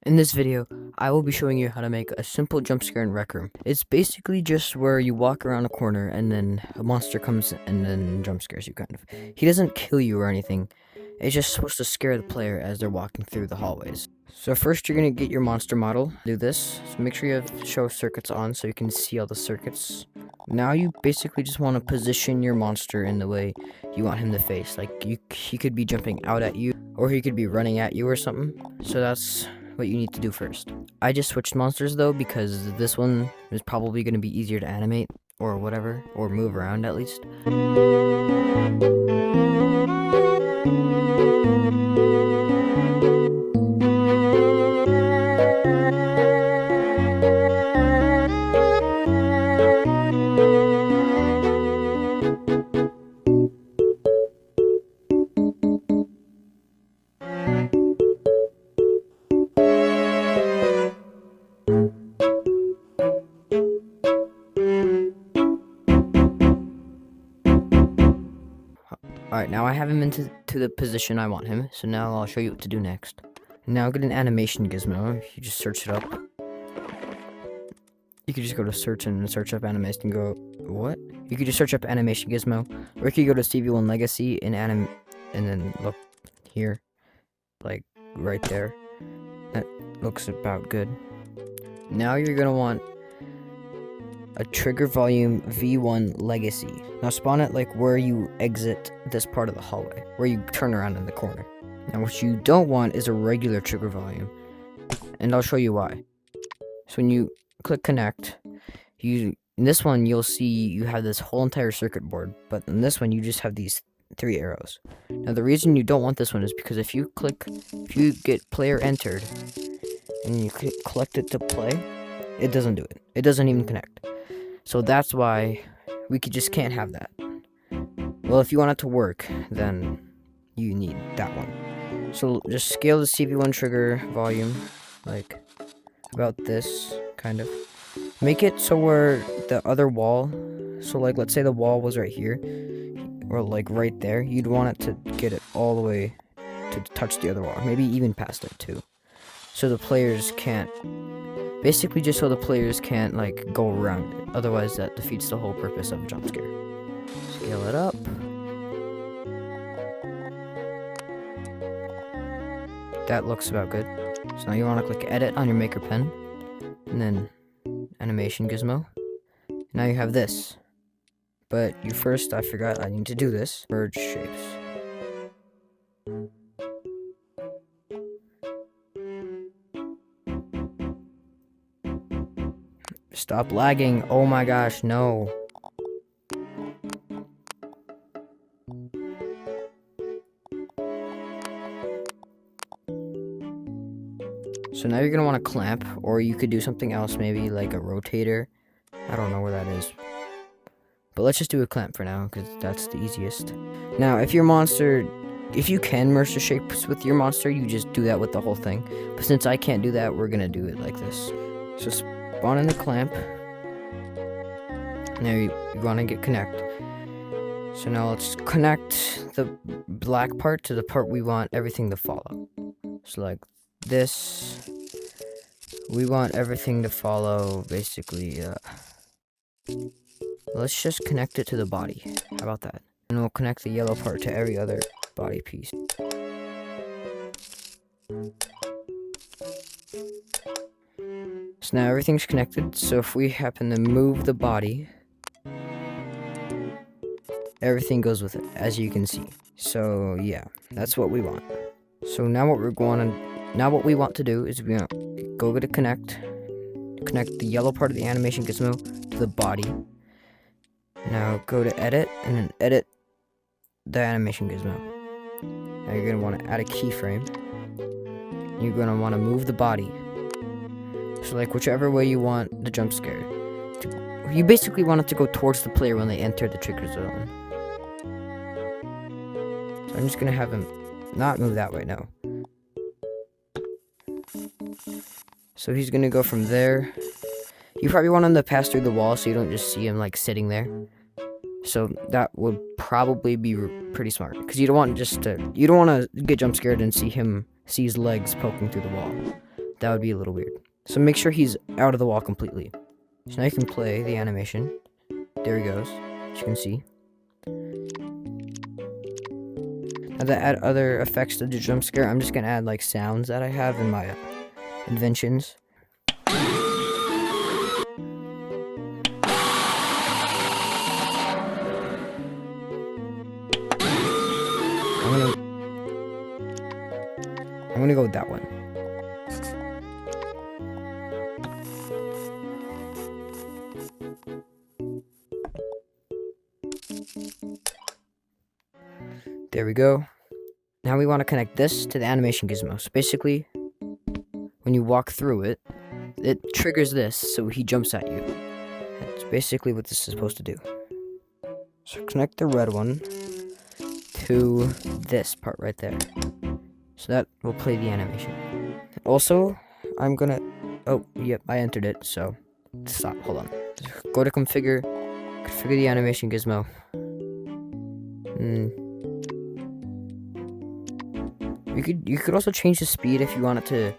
In this video, I will be showing you how to make a simple jump scare in Rec Room. It's basically just where you walk around a corner and then a monster comes and then jump scares you, kind of. He doesn't kill you or anything. It's just supposed to scare the player as they're walking through the hallways. So first you're going to get your monster model. Do this. So make sure you have show circuits on so you can see all the circuits. Now you basically just want to position your monster in the way you want him to face. Like he could be jumping out at you, or he could be running at you or something. So that's what you need to do first. I just switched monsters though because this one is probably going to be easier to animate or whatever, or move around at least. Alright, now I have him into the position I want him, so now I'll show you what to do next. Now get an animation gizmo. You just search it up. You could just go to search and search up animation and go, what? You could just search up animation gizmo, or you could go to CV1 Legacy and then look here, like right there. That looks about good. Now you're gonna want a trigger volume V1 Legacy. Now spawn it like where you exit this part of the hallway, where you turn around in the corner. Now what you don't want is a regular trigger volume, and I'll show you why. So when you click connect, in this one you'll see you have this whole entire circuit board, but in this one you just have these 3 arrows. Now the reason you don't want this one is because if you get player entered and you collect it to play, it doesn't do it. It doesn't even connect. So that's why we just can't have that. Well, if you want it to work, then you need that one. So just scale the CV1 trigger volume, like about this, kind of. Make it so where the other wall, so like let's say the wall was right here, or like right there, you'd want it to get it all the way to touch the other wall, maybe even past it too. So the players can't, basically just so the players can't like go around it, otherwise that defeats the whole purpose of a jump scare. Scale it up. That looks about good. So now you want to click edit on your maker pen, and then animation gizmo. Now you have this. But I forgot I need to do this. Merge shapes. Stop lagging. Oh my gosh, no. So now you're going to want to clamp, or you could do something else, maybe like a rotator. I don't know where that is. But let's just do a clamp for now, because that's the easiest. Now, if you can merge the shapes with your monster, you just do that with the whole thing. But since I can't do that, we're going to do it like this. So spawn in the clamp. Now you want to get connect. So now let's connect the black part to the part we want everything to follow. So like this, we want everything to follow basically, let's just connect it to the body. How about that? And we'll connect the yellow part to every other body piece. So now everything's connected, so if we happen to move the body, everything goes with it, as you can see. So yeah, that's what we want. So now what we want to do is we're gonna go to connect the yellow part of the animation gizmo to the body. Now go to edit and then edit the animation gizmo. Now you're gonna want to add a keyframe. You're gonna want to move the body. So like whichever way you want the jump scare. You basically want it to go towards the player when they enter the trigger zone. So I'm just gonna have him not move that way, no. So he's gonna go from there. You probably want him to pass through the wall so you don't just see him like sitting there. So that would probably be pretty smart, because you don't want to get jump scared and see his legs poking through the wall. that would be a little weird. So make sure he's out of the wall completely. So now you can play the animation. There he goes, as you can see. Now to add other effects to the jump scare, I'm just gonna add like sounds that I have in my inventions. I'm gonna go with that one. There we go. Now we want to connect this to the animation gizmo. So basically, when you walk through it, it triggers this, so he jumps at you. That's basically what this is supposed to do. So connect the red one to this part right there. So that will play the animation. Also, I'm gonna... Oh, yep, I entered it, so... Stop, hold on. Go to configure the animation gizmo. You could also change the speed if you want it to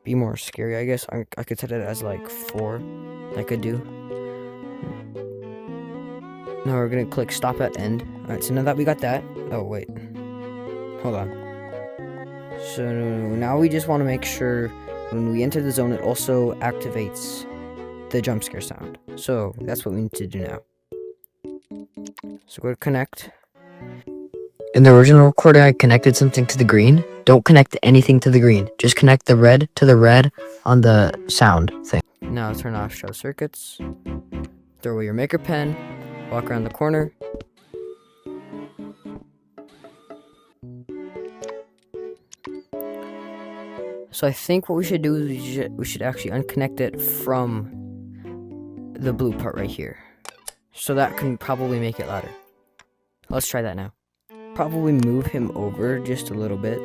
be more scary, I guess. I could set it as like 4, like I could do. Now we're gonna click stop at end. Alright, so now that we got that... Oh, wait. Hold on. So now we just want to make sure when we enter the zone, it also activates the jump scare sound. So that's what we need to do now. So go to connect. In the original recording, I connected something to the green. Don't connect anything to the green. Just connect the red to the red on the sound thing. Now turn off show circuits. Throw away your maker pen. Walk around the corner. So I think what we should do is we should actually unconnect it from the blue part right here. So that can probably make it louder. Let's try that now. Probably move him over just a little bit.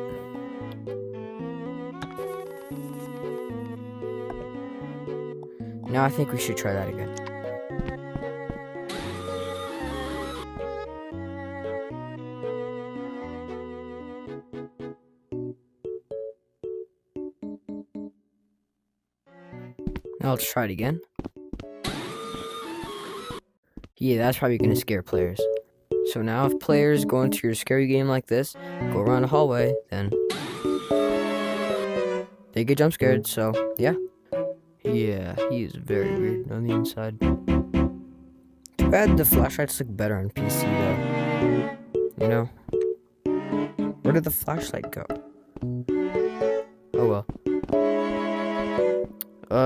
Now I think we should try that again. Now let's try it again. Yeah, that's probably gonna scare players. So now if players go into your scary game like this, go around a hallway, then they get jump scared, so yeah. Yeah, he is very weird on the inside. Too bad the flashlights look better on PC though. You know? Where did the flashlight go? Oh well.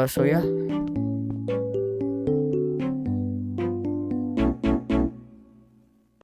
So yeah.